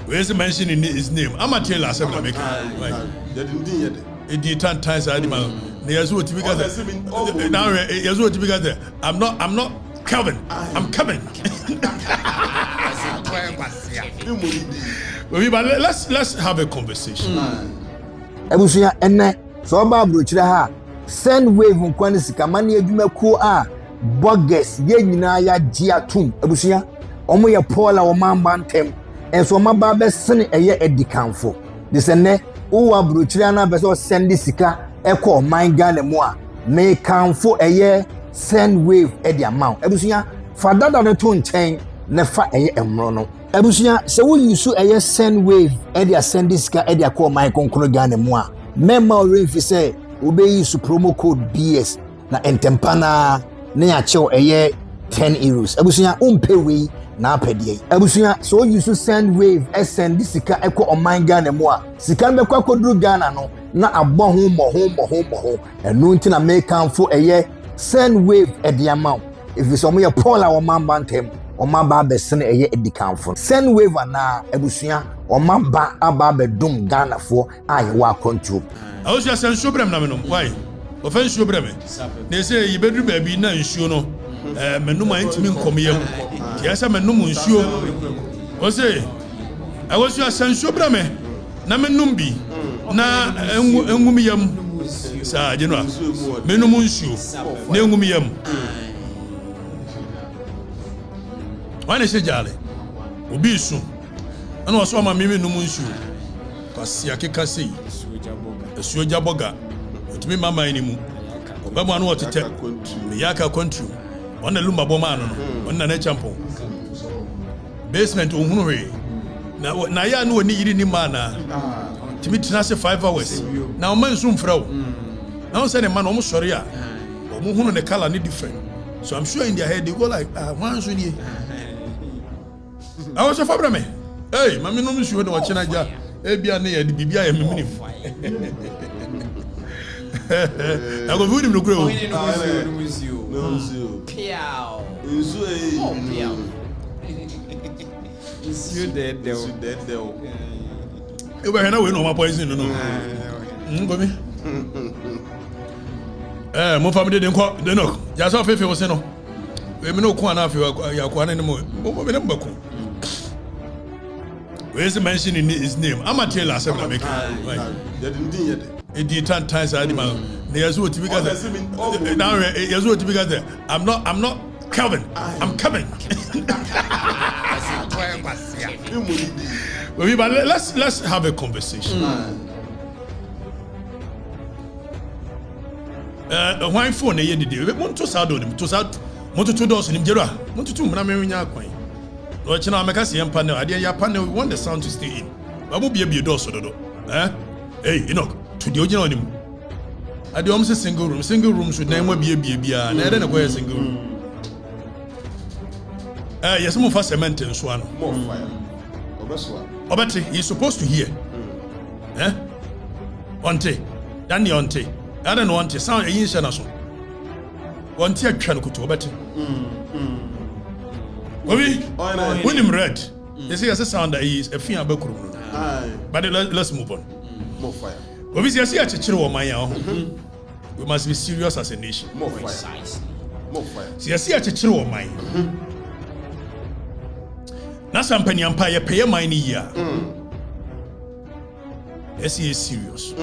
Where's mentioning his name? I'm a tailor. I'm not making it. It did 10 times. I demand. There's what you got. Now, here's what you got there. I'm not kèvin. I'm kèvin. But let's have a conversation. Ebusuya enne so ba brochire ha send wave nkwani sika mane adwuma ku a bogus ye nyina ya gia tum ebusuya omo ye Paula wo mamba ntem enso omo ba be sene eye edikanfo de sene wo wa brochire na be so send sika ekọ man Ghana mu a me kanfo eye send wave e di amount ebusuya fa dada no to nchen na fa eye emro no ebusuya se wo yusu eye send wave e di send sika e di akọ man konkoro Ghana mu a memma orefi say obey su promo code BS na entempana na ya chew eye 10 euros ebusuya umpe we na apedie ebusuya so yusu send wave e send sika ekọ oman Ghana mu a sika be kwa koduru Ghana no na abọ ho mo enu nti na make kanfo eye send wave e di amount if so mo ye Paula wo mamba ntem o mamba be sene eye edikanfo send wave na ebusuya o mamba aba be dum Ghana fo aye wa control I was just saying sobrem na me no why ofen sobrem they say you bedu ba bi na nsuo no menum antimi nkom yam ti asa menum nsuo o say I was just saying sobrem na menum bi na engum yam sa jenwa menum nsuo na engum yam wane se jale obi su ana waso ma me menum nsuo kwasi akeka sei Suoja boga otumi mama enimu obama anu otete yaka country ona lumba boma anu ona na champion basement ohunu he na ya anu oni yiri ni mana timi tina se 5 hours na o man so mfra o na o say ne man o mo sori a o mo hunu ne color ni different so I'm sure in their head they go like one so nie I was a fabrame hey mami no msuo de wo chena ja ebia ne ya di bibia ya mimini I go food him no grow. Piao. Monsieur dead though. You were na we no ma poison no. Go me. Mo family de nko de no. Ja so fefe wo se no. We me no ko na afi ya ko na ne mo. Mo me na mbako. Where's mentioning his name? I'm a tailor. I'm not making it. It did 10 times. I demand. There's what you got there. Now, here's what you got there. I'm not kèvin. I'm kèvin. But let's have a conversation. Why phone? You did it. Want to start on him? To start. Want to do him? Jera. Want to do? I'm not going. No, china make us young panel. Idea your panel. We want the sound to stay in. But we'll be a door so do. Hey, you know, to the original him. I do almost a single room. Single room should name be a baby. And I don't know a single room. Yes, more fast cement and so on. More fire. Obati, he's supposed to hear. Onte, Danny onte. I don't know onte. Sound a yin shanaso. Onte a chan kuto obati. When him read, they say as a sound that he is a fear about but let's move on. More fire. We see a chichiro maya. We must be serious as a nation. More fire. More fire. See a chichiro maya. Na sampani empire pay money ya. Yes, he is serious.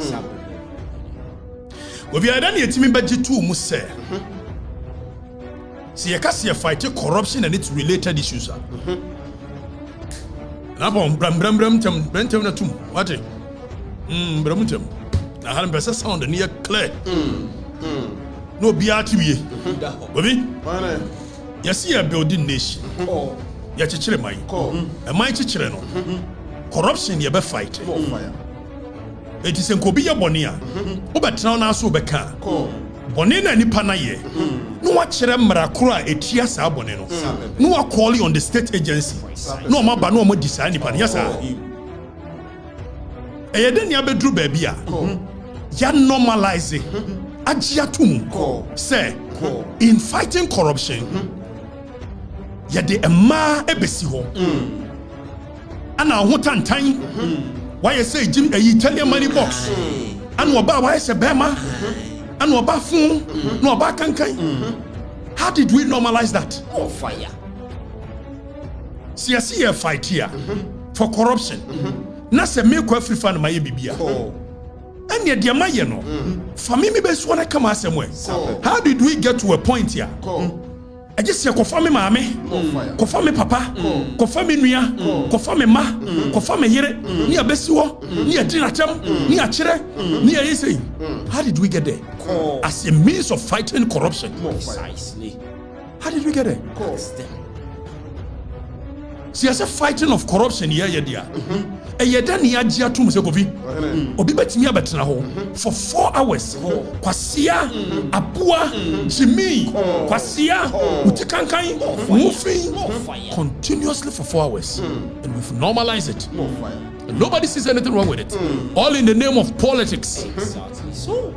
We are done yet me budget to muse. See, you can't see a fight corruption and its related issues. Napon bram tem na tum. What? Bramutem. Na han besa sound near clear. No biati we. Baby. You see a building nation. Ya chichire mai. E mai chichire no. Corruption ye be fight. It is enkobi ya boni a. Obetena na so beka. Boni na nipa na ye. No wa kire mrakoro a etia sa boni no. No wa call on the state agency. No ma ba no mo decide nipa na yesa. E den ya bedru ba bia. Ya normalize. Agia tum. Say in fighting corruption. Ya de ema ebesi ho. ana ho tantan why say Jim Italian money box and oba why say bema and oba fun no oba kankan. How did we normalize that? More fire. See a fight here for corruption. Na se me ko Afrifa na maye bibia. And yet dear maye no. For me best wanna come assemwe. How did we get to a point here? I just say kofa me maame, kofa me papa, kofa me nua, kofa me ma, kofa me yere, ni abesi wo, ni adiratam, ni akire, ni ayese. How did we get there? As a means of fighting corruption. Precisely. How did we get there? See, as a fighting of corruption here, dear. A yedani ajia tum se kofi. Obi betimi abetena ho for 4 hours. Kwasia, apua, jimi, kwasia, utikankai, moving continuously for 4 hours. And we've normalized it. And nobody sees anything wrong with it. All in the name of politics. Exactly so.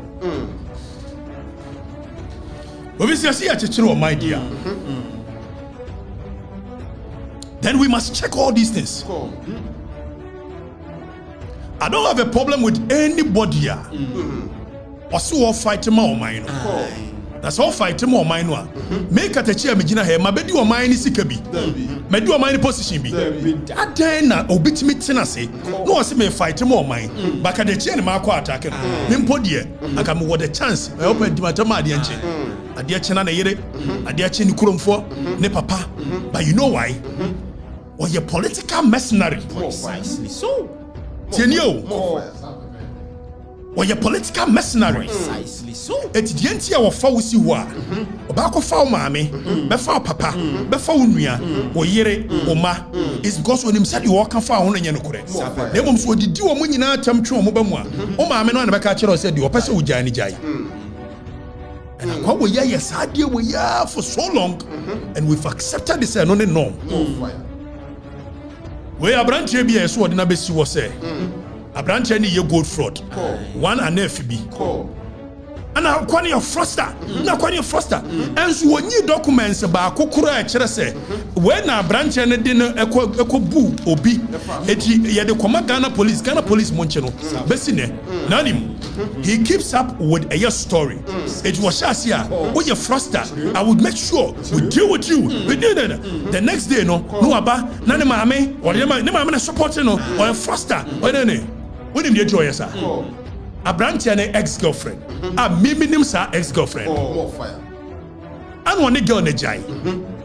But we see a chichiro, my dear. Then we must check all these things. I don't have a problem with anybody here. Also, fighting my mind. That's all fighting my mind. Make a chair, Megina here. My bedi or mine is sikabi. My do a mine position be. At then, obit me tenacity. No, I say me fighting more mind. Back at the chair, Marco attacking. Nimpodia. I come with a chance. I open the matama the engine. A dear chena yere. A dear chin kurum for ne papa. But you know why? Or your political mercenary. Precisely so. Tienio. Or your political mercenary. Precisely so. It's the entire of Fawsi wa. Obako Faw Mami, Befa Papa, Befa Unia, or Yere, or Ma. It's because when him said you walk and found on Yanokure. They won't so did you a money now, Tamtro Mobamwa. Oh, Mamma, and Bacachero said you are person with Jani Jai. And what we yes, I deal we are for so long, and we've accepted this and on the norm. We are branch ABS, what the Nabesi was say. A branch any year gold fraud. One and FB. And now, Quani of Froster, now Quani of Froster. And so, when you documents about Kokura, say, when a branch and a dinner, echo boo, obi, yet the command Ghana police Moncheno, Bessine, Nanim. He keeps up with a year story. It was Shasia, oh, you're Froster. I would make sure we deal with you. We did it. The next day, no about Nanimame, or Nemama supporting or a Froster, or any. What did you enjoy, sir? A branch and an ex-girlfriend. A minimum sir ex-girlfriend. More fire. And one girl ne jai.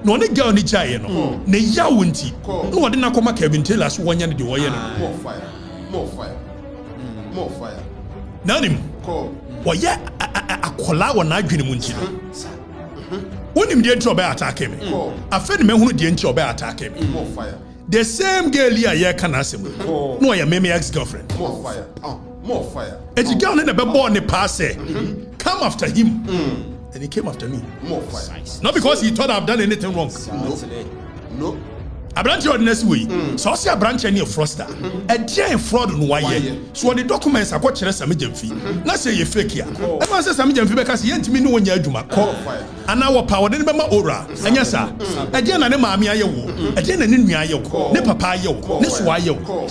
No one girl ne jai no. Ne ya wunti. No one didn't come Kevin tell us 1 year the way. More fire. More fire. More fire. Nanim. Well, yeah, a kola one I dream munchino. When him the entry attack him. I fed me who the entry attack him. More fire. The same girl here can ask him. No, your maybe ex-girlfriend. More fire. More fire. And the girl in the born the pass come after him. And he came after me. More fire. Not because he thought I've done anything wrong. No. A branch of next week. So I see a branch any of Froster. A giant fraud on why. So the documents are quite some fee. Not say you fake here. Everyone says some fee because you ain't me no one year Juma. And our power didn't remember Ora. And yes, sir. A gen and a mammy, a gen and in me, ne papa, this why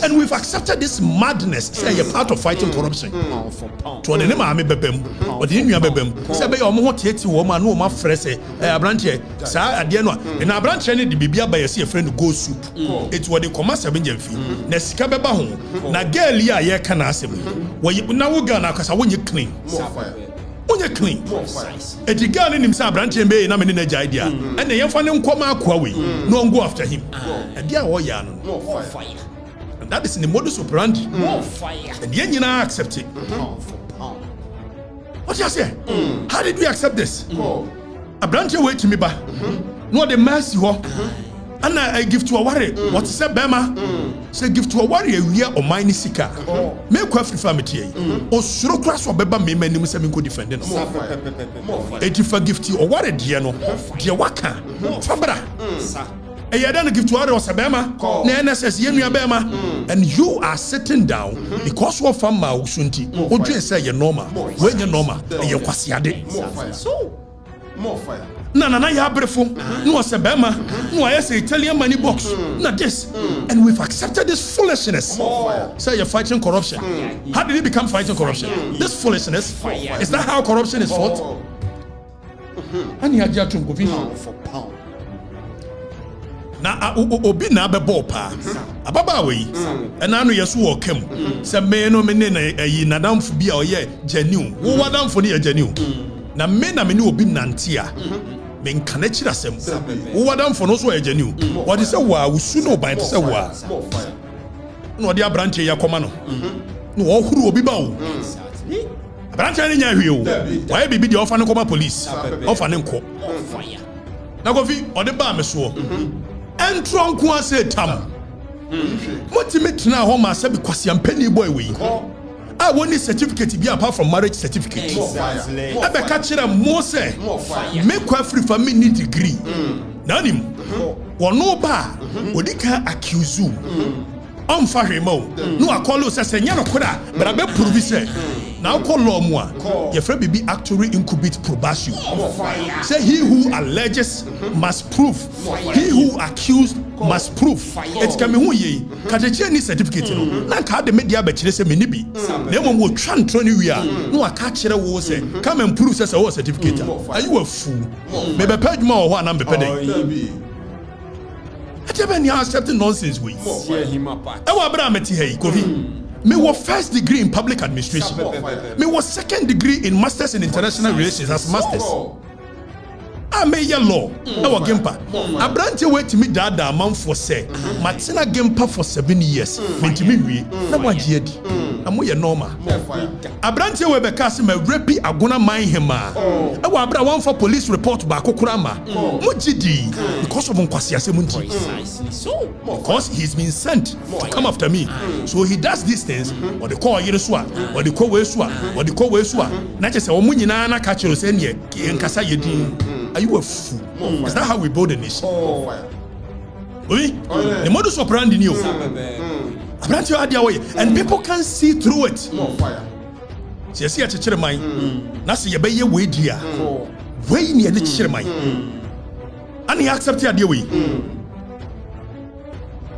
and we've accepted this madness. Say you're part of fighting corruption. To an enema, bebem, or the India bebem. Say, I'm more tietty woman, no more fresh. A branch, sir, at the end, and a branch any the baby by a friend to go soup. It's what they come as a million fee. Nescababa home. Na girl, yeah, can ask him. Well, you now go now because I want you clean. When you clean. A girl in himself, branch and bay, and I'm in a idea. And the young fan come out Kwawe. No one go after him. And dear Wayan. More fire. And that is in the modus operandi. More fire. And the engine accept it. What you say? How did we accept this? A branch away to me, but no, the mercy. And I give to a warrior. What is a Bema? Say, give to a warrior, we are or mine sika. Make Afrifa family. Or so crash or Beba me, many Muslim could defend them. If you forgive to a warrior, Diano, dear Waka, Fabra. And you don't give to other Sabema, Nana says, Yemia Bema, and you are sitting down because you are from Mausunti. What do you say? You're normal. When you're normal, and you're quasiade. More fire. So, more fire. na ya brefo no was bema no I say Italian money box na this and we've accepted this foolishness. Say you're fighting corruption. How did it become fighting corruption? This foolishness. Is that how corruption is fought? And you had to go for pound. Na obi na bebo pa ababa we and anu yesu wo kem se me no me na yi nadamfo bia oye genuine wo wadamfo ne genuine na me na me ne obi nante a me nkana kira sem wo wadamfo no so genuine wo de se wa wusu no ban se wa no de abranche ya koma no no wo huru obi ba wo abranche ne nya hwie wo wa bibi de ofa ne koma police ofa ne nko na kofi ode ba me so entron ko ase tam motimi tena ho ma se be kwasiampani boy we a woni certificate bi apart from marriage certificate ebe ka kire mo se me kwa Afrifa me need degree na nim wono ba odika accuse you omfa hwemo no akolo se senya no koda bra be prove se na akolo mu a ye fra bibi actually incubate probation say he who alleges must prove he who accused must prove it can be who ye ka je ni certificate no na ka de media ba kire se me ni bi na mo wo twa ntro ni wi a no aka kire wo se come and prove say wo certificate are you a fool me be page ma wo na me pe den Atebe ni accepting nonsense we. E wa bra meti hey Kofi. Me was first degree in public administration. Me was second degree in masters in international relations as masters. I may ya law. E wa gempa. Abrante wait me dada man for say. Matina gempa for 7 years. Mentimi wie. Na wa giedi. Amo ye normal. Abrante we be kasi me rapi agona man hema. E wa bra one for police report ba kokura ma. Mo gidi because of nkwasi asemunti. Because he's been sent to come after me. So he does these things. Or they call Yeresua, or they call Wesua, or they call Wesua. Not just a woman na catch you saying ye nkasa yedi. Are you a fool? Is that how we build a nation? The modus operandi new. And people can see through it. See, I see a teacher mine. Nasi yebeye we dia. Way near the teacher mine. And he accepted the way.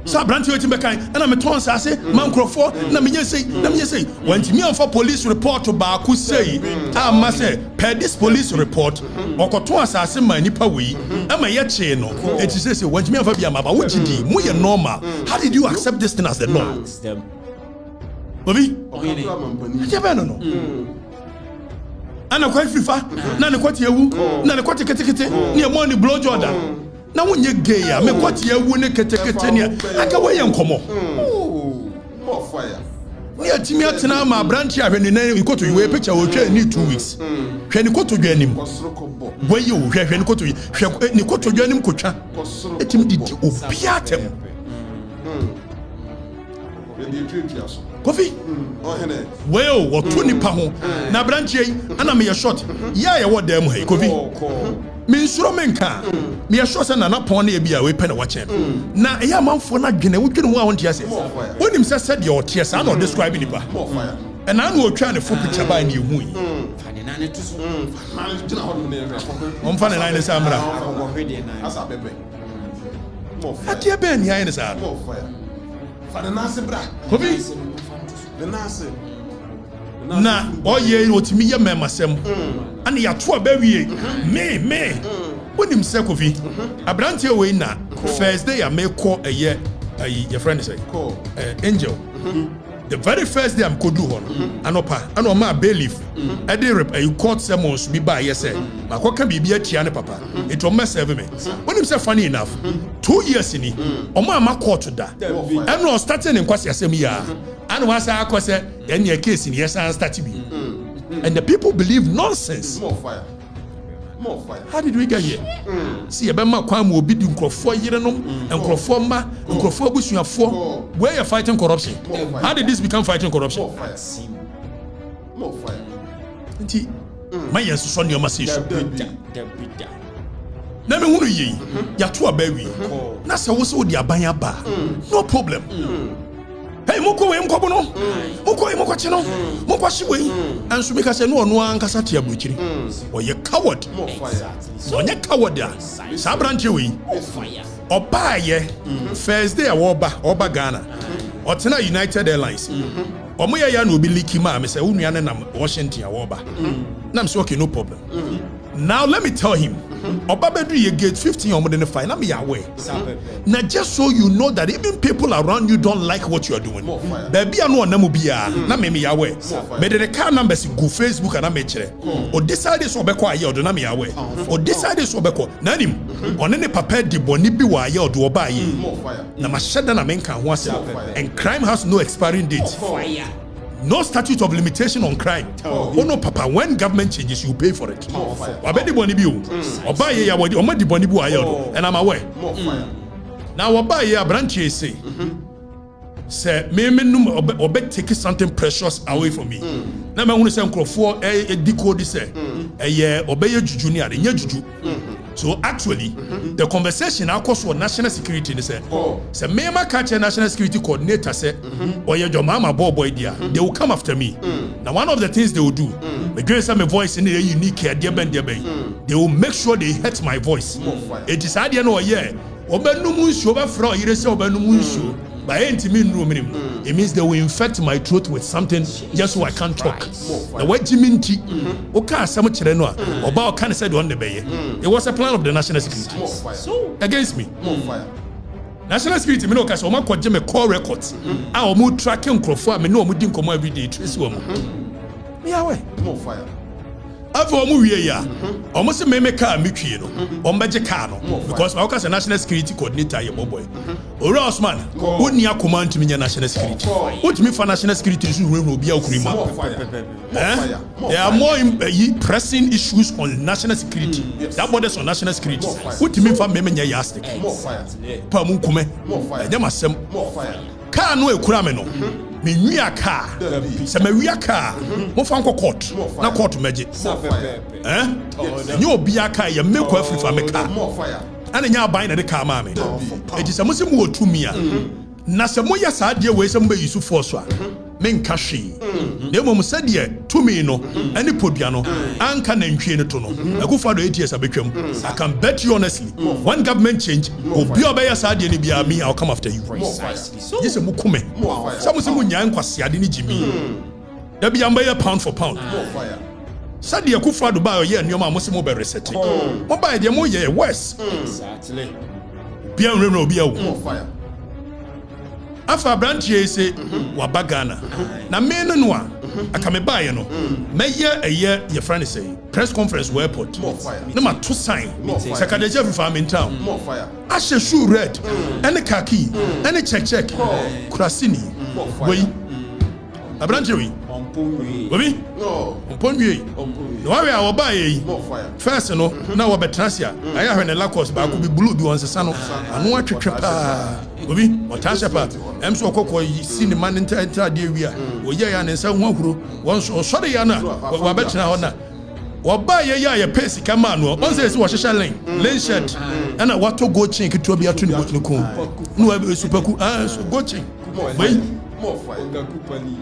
So branch you back and I'm a ton say man crofo na me say when me for police report to Baku say I must say per this police report okoto asase man nipa we am ye che no it say when me for bia ma ba wo gidi mu ye normal. How did you accept this thing as the norm? Obi no ana kwa Afrifa na ne kwati ewu na ne kwati ketekete ne money blow Jordan na wonye gay ya me kwati ewu ne ketekete ne aka wo ye nkomo more fire ni atimi atena ma branch ahwene na ikoto yiwe picture wo twa ni 2 weeks hwe ni koto dwanim wo ye wo hwe ni koto hwe ni koto dwanim kotwa etimi didi obiatem Kofi well what 20 pound na branch yi ana me ye short ya ye wo dem ha Kofi me nsuro menka me ye short na pon na bia we pe na wache na eya manfo na dwene wo dwene mu a wonte ase wonim se said your tears I don't describe ni ba and I know try to full picture by ni hu yi fane na ne tuso on fane na ne samra asa bebe atia ben ni ayi ne sa fane na se bra Kofi the nase na oye otimi ye memasem ana ya to abawie me wonim se Kofi abrante we na first day ya meko eye your friend say angel the very first day I'm kodu hon anopa ano ma belief e dey court sermons bi ba ye say makoka bibia tia ne papa it will mess me wonim say funny enough 2 years ni omo ama court da and no starting in kwasi asem ya and was akose en your case in yes and start bi and the people believe nonsense. More fire. How did we get here? See, a bema kwame obi di nkrofo yerenom nkrofo ma nkrofo abusuafo where you fighting corruption. How did this become fighting corruption? More fire. Nti my yes so ne omase so na me hunu yi ya to abawi na se wo se wo di aban aba no problem. Hey moko we mkobo no moko we moko che no moko hye we anso me ka se no ono ankasa te abuchiri oye coward onye coward a sa branche we oba ye first day oba Ghana otena United Airlines omo ya na obi liki ma me say unua ne na Washington oba na me say okay no problem now let me tell him Obabedu ye gate 15 omo de fine na me aware na just so you know that even people around you don't like what you are doing baby anu onam bia na me aware me de car numbers go Facebook na me kire o decide so obekọ aye odo na me aware o decide so obekọ na nim one ne papa di boni bi wa aye odo oba aye na ma sheda na me nka ho ase and crime has no expiring date. No statute of limitation on crime. Oh no, Papa. When government changes, you pay for it. Obedi boni bi o. Oba ye ya wodi. Omo di boni bi wa yo. And I'm aware. Now oba ye abranche say. Say me num obe take something precious away from me. Na me hunu say nkrofo decode say. Ye obe ye juju ni ade. Nye juju. So actually, the conversation now cost for national security. They say, me ma catch a national security coordinator say, or your mama boy dear, they will come after me. Now one of the things they will do, the grace of my voice in the unique they will make sure they hurt my voice. It is idea no yeah. It means they will infect my throat with something just so I can't talk. The way Jiminti, okay, some children about can say on the bay. It was a plan of the national security against me. National security, me no cash. Oma kwa jeme call records. I omu tracking crofo. Me no omu din komo every day. Trace omu. Me awe. More fire. After omu wiye ya, omu se me car me twie no. Ombeje car no. Because my work national security coordinator ye boy. Ora Osman, woni akoma ntimi nya national security. Wotimi fa national security so we obi akurima. There are more pressing issues on national security. That borders on national security. Wotimi fa me nya yastic. Pa mu kume. Nya masem. Car no ekura me no. Me nwia car. Se me wia car. Mo fa nko court. Na court meje. Nyo obi aka ye me ko Afrifa me car. Ana nya ban na de car ma me. Eti se mo se mo otumi a. Na se mo ya sa de we se mo be yusu force a. Me nka hwe. Na mo se de tumi no ani podua no anka na ntwe ne to no. Akufo do ATS abetwam. I can bet you honestly, one government change, obi obey sa de ni bia me I'll come after you. Yes mo kume. Some se mo nya nkwase ade ni jimi. Da bia mba pound for pound. Sadi Akufo do ba ye nneoma mo se mo be reset. Mo ba de mo ye worse. Exactly. Bia nrem obi awu. Afa branche say waba Ghana. Na me no a aka me ba ye no. Me ye your friend say press conference where airport. Na ma to sign. Secretary Afrifa in town. Ashe shoe red. Any khaki. Any check. Kurasini. Wei. Abranche we. Obi? No. Ompomwe. No wa we awoba ye. First no na wo betrasia. Aya hwe ne Lacos ba ko bi blue bi wonsesa no. Anu atwetwe pa. Obi, otasha pa. Emso okoko si ne man enta de wi a. Oye ya ne nsa hu ahuro. Won so sore ya na wa betena ho na. Oba ye ya pesi kama no. On say wo hyehyɛ lane shirt. Ana wato go chin kito bi ato ne botno ko. No wa superku. So go chin. Wei.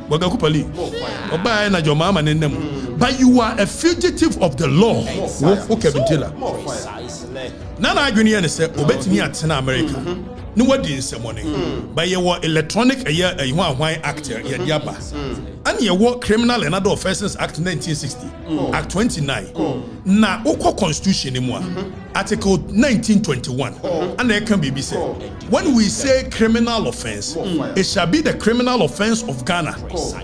Wagakupali. Oba na jo mama ne nem. But you are a fugitive of the law. Wo Kevin Taylor. Nana adwene ye ne se obetimi atena America. No what in ceremony, but you were electronic a year a one actor, Yaba. And you were Criminal and Other Offences Act 1960, Act 29. Now, Oko Constitution in Article 1921, and there can be said. When we say criminal offense, it shall be the criminal offense of Ghana,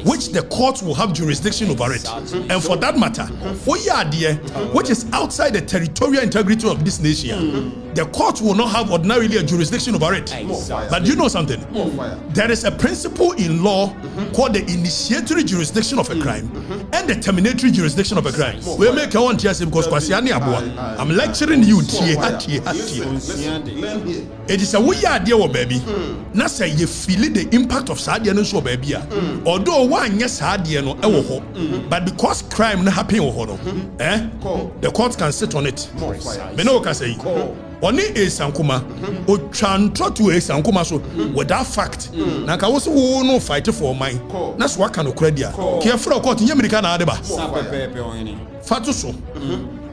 which the court will have jurisdiction over it. And for that matter, which is outside the territorial integrity of this nation, the court will not have ordinarily a jurisdiction over it. But you know something? There is a principle in law called the initiatory jurisdiction of a crime and the terminatory jurisdiction of a crime. We make a one TS because I'm lecturing you. It is a way idea, baby. Now say you feel the impact of sad no so baby. Although one yes hard no but because crime not happen the court can sit on it. Me no can say Oni esankuma o twantro to esankuma so with that fact na ka wo se wo no fight for mine na so aka no kura dia ke afro court nyamirika na ade ba fatu so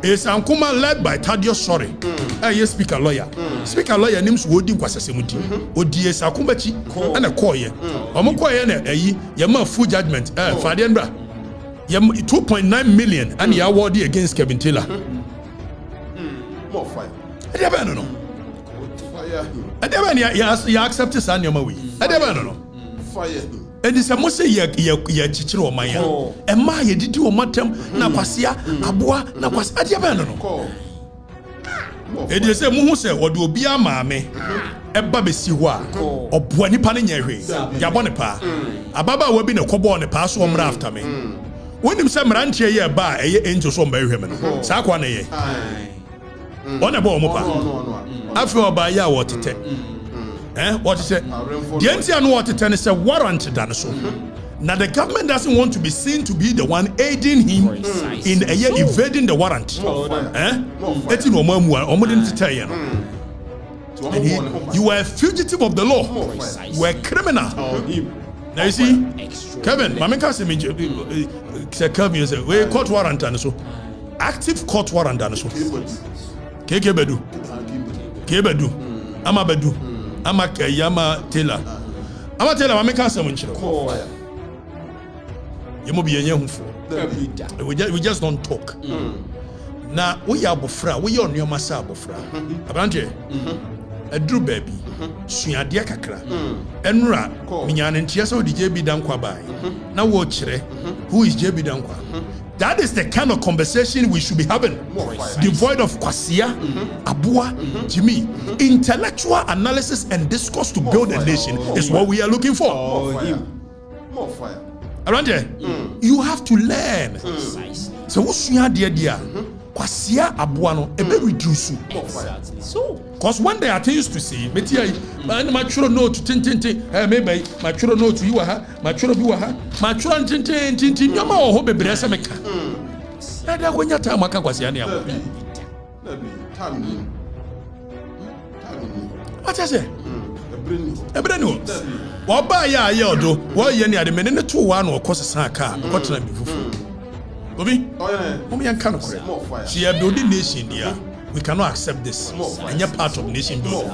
esankuma led by Thaddeus Sorry yes speaker lawyer names wo di nkwasesemuti odi esankuma chi na koye omokoye na ayi ye ma full judgment fade nbra ye 2.9 million and ya award against Kevin Taylor more fire. Edebano no. Edebano ya accept sa nyoma we. Edebano no. Fire. Edi se mo se ya chichire o man ya. E ma ye didi o matem na kwasea aboa na kwasea edebano no. Edi se mo hu se ode obi amaame eba besi ho a oboa nipa ne nya hwe. Ya bo ne pa. Ababa wa bi ne kobo ne pa so omra after me. Wonim se mrantie ye ba eye angel so mba hwe me no. Sa kwa na ye. On about Mopa. After by ya what it what is it? The NTR know what it is a warrant done so. Now the government doesn't want to be seen to be the one aiding him in a year evading the warrant. It's no more to tell you. And you were a fugitive of the law. You were a criminal. Now you see, Kevin, my man can't say me. Kevin, you say we court warrant and so active court warrant and so. Kebedu, Amabedu, Amakayama Taylor. Taylor, I make us some you must be a young fool. We just don't talk. Now, we are Bofra, we are near Massa Bofra. Abanje, a Drew baby, Suya Diakakra, Enra, Minyan and Tiaso, the JB Dankwa. Now, watch who is JB Dankwa? That is the kind of conversation we should be having. Devoid of kwasia, abua, Jimmy. Intellectual analysis and discourse to build a nation is what we are looking for. More fire. Around there, you have to learn. So what's your idea? Kwasia abua no ebe reduce. So, because when they are used to see, my children know to tintin, maybe my children know to you, my children be my children tintin, yama or hope bebresa meka. Nada kwenya ta maka kwasia ni abo. What is it? Ebrenu. Wo ba ya ye odo, wo ye ni ade me ne to wa no kosa san aka, ko tena bi fufu. Obi, we are building nation here. We cannot accept this. And you're part of nation building.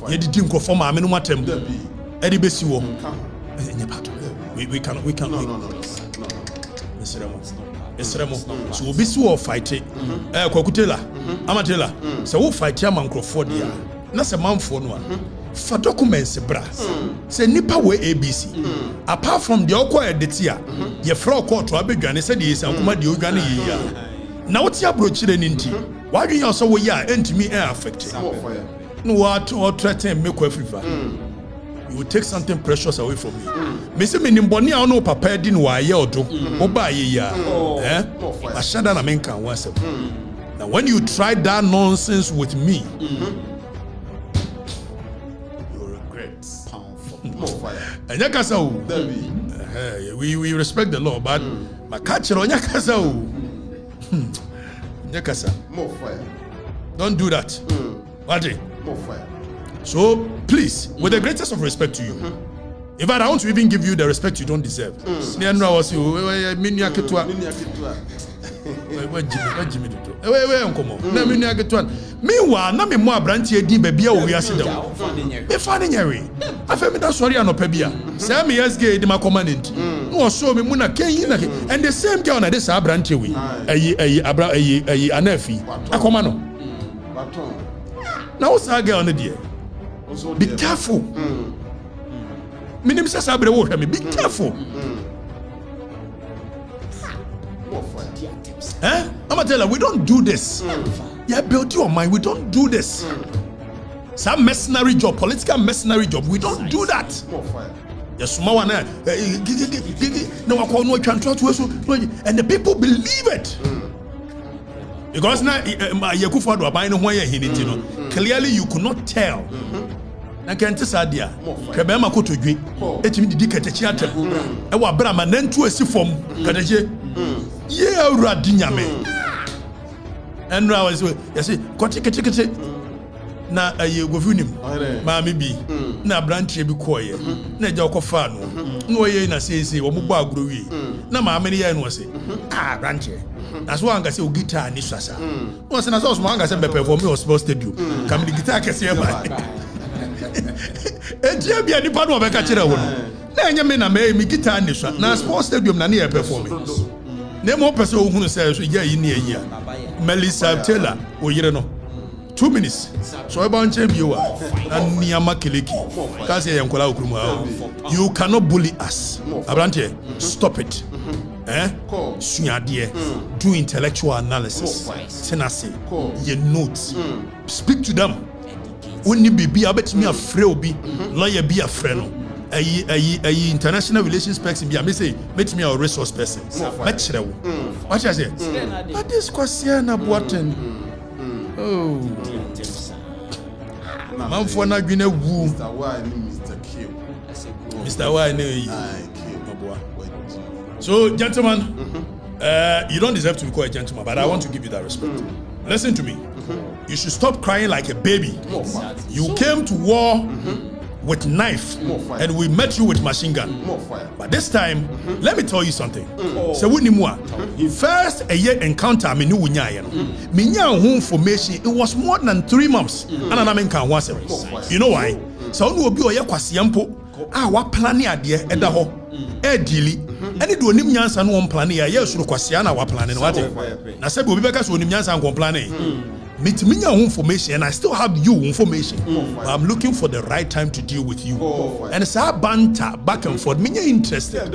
You didn't go for my minimum term. Eddie Bessiwo. You're part of it. We cannot. So we'll be so fighting. Kokutela, Amatela. So we'll fight your man Crawford here. That's a man for no one. For documents, bra. Say nipa we ABC. Apart from the okwa editia, ye fra court to abedwane said yes and kuma the ogane ye. Now what's your brochire ninti? Why do you also we are entimi air affected? No what or threaten make Afrifa. You will take something precious away from me. Me say me nimboni a no papa di no aye odo. Oba ye ya. Ashada na menka once. Now when you try that nonsense with me, we respect the law, but my catcher on Yakasa. More fire. Don't do that. More fire. So please, with the greatest of respect to you, in fact, I want to even give you the respect you don't deserve. Meanwhile, na me mo abrantie di bebia wo wiase da. Me fa ne nyare. Afa me da sorry anopabia. Say me SG di ma commandant. No so me mu na kenyi na and the same girl na this abrantie we. Ayi anafi. Akoma no. Now what's that girl on there? Be careful. Minim say sabre wo hwe me. Be careful. I'ma tell her, we don't do this. Yeah, build your mind. We don't do this. Some mercenary job, political mercenary job. We don't do that. Yes, small one. And the people believe it. Because now, clearly you could not tell. I can't say that. Kebema ko to dwe. Etimi didi ketechi atem. E wa bra ma nantu asi fom. Ketechi. Ye awurade nyame. And now I say, you see, kete. Na aye go funim. Ma me bi. Na branch e bi koye. Na ja ko fa no. Na oye na say wo mo gba aguro wi. Na ma me ne ye no say. Ah branch. Na so anga say o guitar ni swasa. No say na so anga say be perform me sports stadium. Kam the guitar kese e ba. Ejia bia ni pa no be ka kire wo no. Na enye me na me guitar ni swasa. Na sports stadium na ne e perform. Na mo pese o hunu say so ya yi ni ayi a. Melissa Taylor o yire no. 2 minutes. So about you and Niama Kiliki. You cannot bully us. Abrante, stop it. Do intellectual analysis. Tenacity. Your notes. Speak to them. When you be a bit me a frail lawyer be a friend. A international relations person be a say make me a resource person. What I say? But this question about oh, man for not being a woo. Mr. Y, so, gentlemen, you don't deserve to be called a gentleman, but I want to give you that respect. Listen to me. You should stop crying like a baby. You came to war with knife, and we met you with machine gun. But this time, let me tell you something. So first a year encounter me knew information. It was more than 3 months. And you know why? So no be oye kwasiampo wa plan ade eda ho e dili ene de onim nyansa no plan ya ye suru kwasia na wa plan ne wate na se be obi beka so onim nyansa nko plan meet me information and I still have you information. I'm looking for the right time to deal with you. And it's our banter back and forth. Me interested.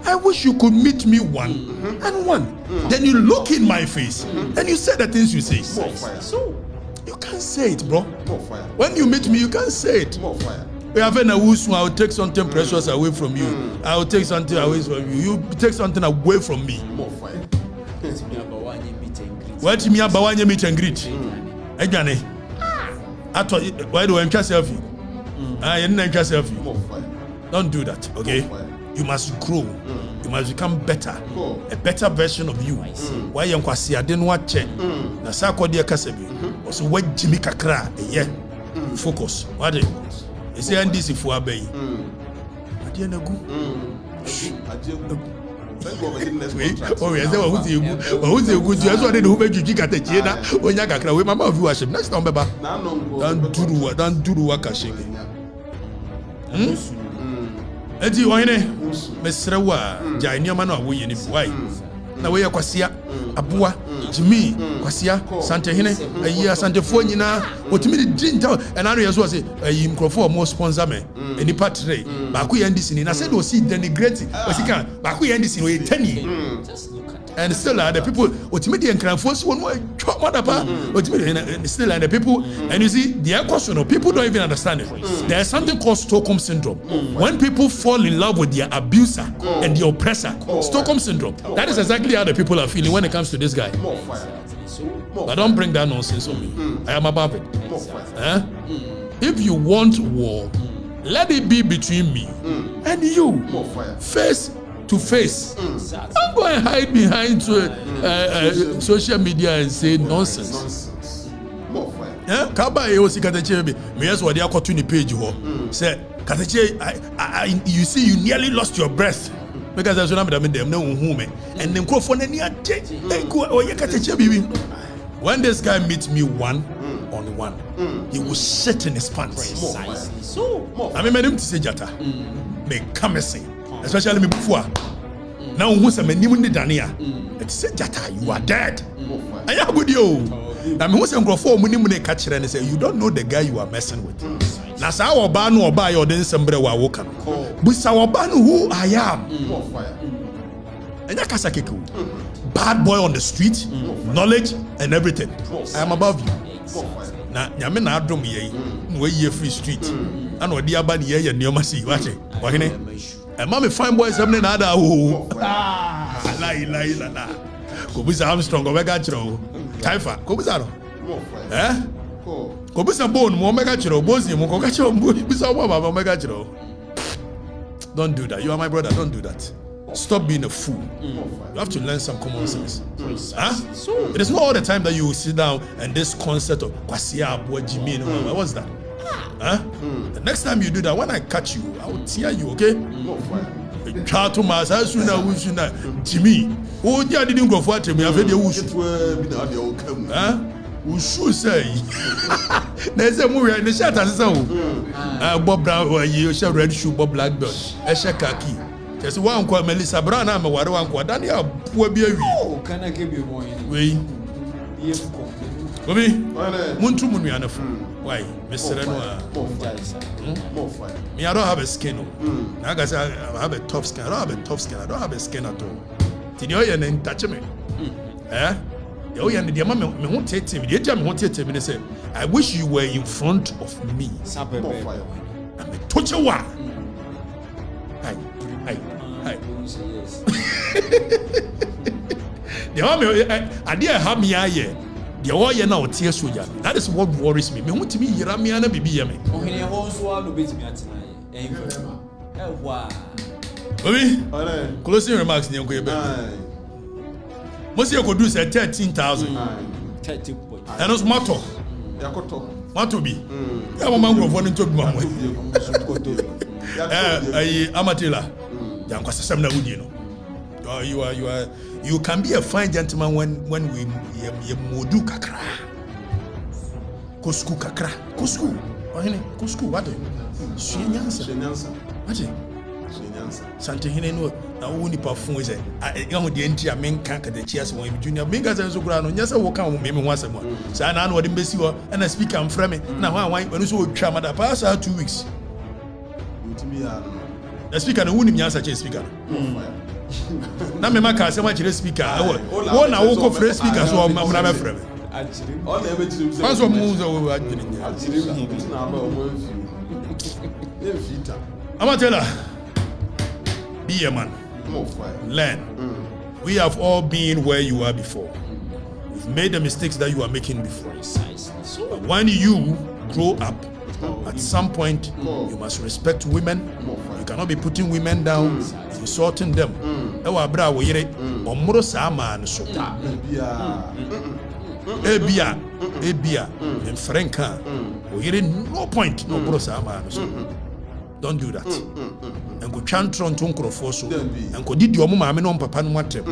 I wish you could meet me one and one. Then you look in my face and you say the things you say. So you can't say it, bro. When you meet me, you can't say it. We have a wusu. I will take something precious away from you. I will take something away from you. You take something away from me. What me about when meet and greet? Egane. Why do I make selfie? I didn't selfie. Don't do that, okay? You must grow. You must become better. A better version of you. Why you kwasi I didn't watch it. Na sa ko dia kasebi. Also what Jimmy kakra yeah. Focus. What is it this if we are bay? Adia na gu. Oh yes, who's a good just what they do make you get a china when you got away mama viewership next time baba don't do work ashing eti oyene mesrewa jai ma na wo yeni why na we yakwasia aboa jimi kwasia sante hene ayi asante fo nyina otimi di dinta enano yeso say ayi mkrofo mo sponsor me eni patre ba ku yandisi ni na said o see denigrate o sika ba ku yandisi no e tani and still the people otimi di enkranfo so no motherpa otimi still the people and you see the question of people don't even understand it. There's something called Stockholm syndrome. When people fall in love with their abuser and the oppressor, Stockholm syndrome, that is exactly how the people are feeling when it comes to this guy. But don't bring that nonsense on me. I am above it. If you want war, let it be between me and you, face to face. Don't go and hide behind social media and say nonsense. Kaba e osi Katakyie be me yes what they akoto ni page ho say Katakyie you see you nearly lost your breath because there's no them no hu me and them crofo na ni ade oye Katakyie bibi. When this guy meets me one on one, he will shit in his pants. I mean, him to say jata, me come sing, especially me before. Now who say me ni mundi dania? It say jata, you are dead. I am good yo. I mean, who say microphone muni muni catch and say you don't know the guy you are messing with. Na sa oba no oba yo den sembre wa woka. But sa oba no who I am. Enya kasa keku. Bad boy on the street, knowledge and everything. I am above you. Na nyame na adom ye no ye free street. And odi aba ne ye neoma si wache. Wahene. E ma me fine boys am na ada o. La. Ko bisa Armstrong go mega chiro. Taifa, ko bisa no. Ko bisa bone mo mega chiro, bozi mo ko ka chiro bisa baba mega chiro. Don't do that. You are my brother. Don't do that. Stop being a fool. You have to learn some common sense. Huh? It is not all the time that you will sit down and this concept of kwasia abua jimi. What's that? Huh? The next time you do that, when I catch you, I will tear you, okay? Try to master sooner, Jimmy. Oh, dear, didn't go for it. Me, I've heard you. Huh? Ushu say. There's a movie in the chat as well. Bob Brown, you shall red shoe, Bob Blackbird, Esha Kaki. There's one called Melissa Brown. I'm a one called Daniel. Oh, can I give you more? We. Bobby, Muntu Muniana. Why, Mr. Renoir? Me, I don't have a skin. Like I said, I have a tough skin. I don't have a tough skin. I don't have a skin at all. Did you hear and touch me? Eh? Oh, yeah, the mama won't take him. The jam won't take him. And they said, I wish you were in front of me. I'm a touch of one. Hi. The army, I dare have me here. The all you now tears soldier. That is what worries me. Me want to me Yeramiana bibi me. Oh, he also want to beat me at tonight. Wow. Baby, closing remarks. Nyanko most you could do say 13,000. 30. And it's matter. Matter be. I want man go for into my way. Amatila. Yanko Samna would you know. You can be a fine gentleman when we modu kakra. Kosku kakra. Kosku. Kosku what? Shenyansa. What? Santehine no na wo ni perform is e ho de enti a men kan ka de cheers won junior men ga so kura no nyasa wo kan wo me ho asem sa na no de mbesi ho na speaker am frame na ho anwan wonu so otwa mada pass 2 weeks the speaker no woni nyasa che speaker na me maka asem a kire speaker wo na wo ko free speaker so ma na be frame all the evidence so mu so adwini Amatela, be a man. Learn. We have all been where you are before. We've made the mistakes that you are making before. But when you grow up, at some point, you must respect women. You cannot be putting women down, insulting them. Ebia, and Franka, no point, no bro sama. Don't do that. And go chantron to Uncrofoso and go did your mama no papa no matter.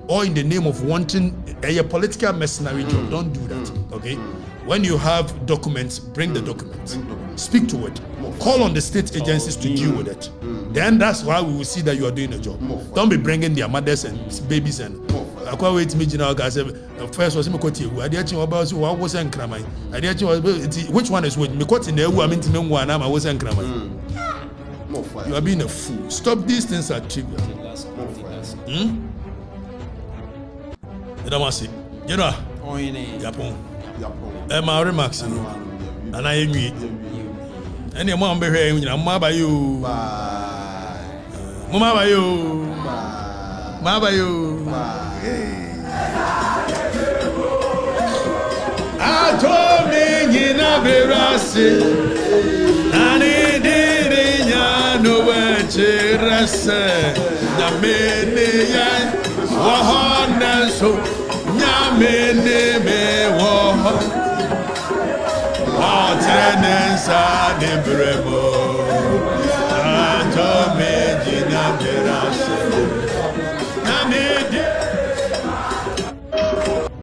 Or in the name of wanting a political mercenary job. Don't do that. Okay? When you have documents, bring the documents. Speak to it. Call on the state agencies to deal with it. Then that's why we will see that you are doing a job. Don't be bringing their mothers and babies and I can't wait to meet you now, guys. First was Mikoti. I didn't know about what was in Kramai. I didn't know which one is which. Mikoti, I mean to me one. I was in Kramai. You are being a fool. Stop, these things are trivial. Damasi. You know, Yapon. My remarks. And I agree. And your mom be here. Mama by you. Mama by you. Mama by you. I told me you know be rascal. No way to rest. The many so Yamene me wo. Tenants are the bremo. I told me, Gina,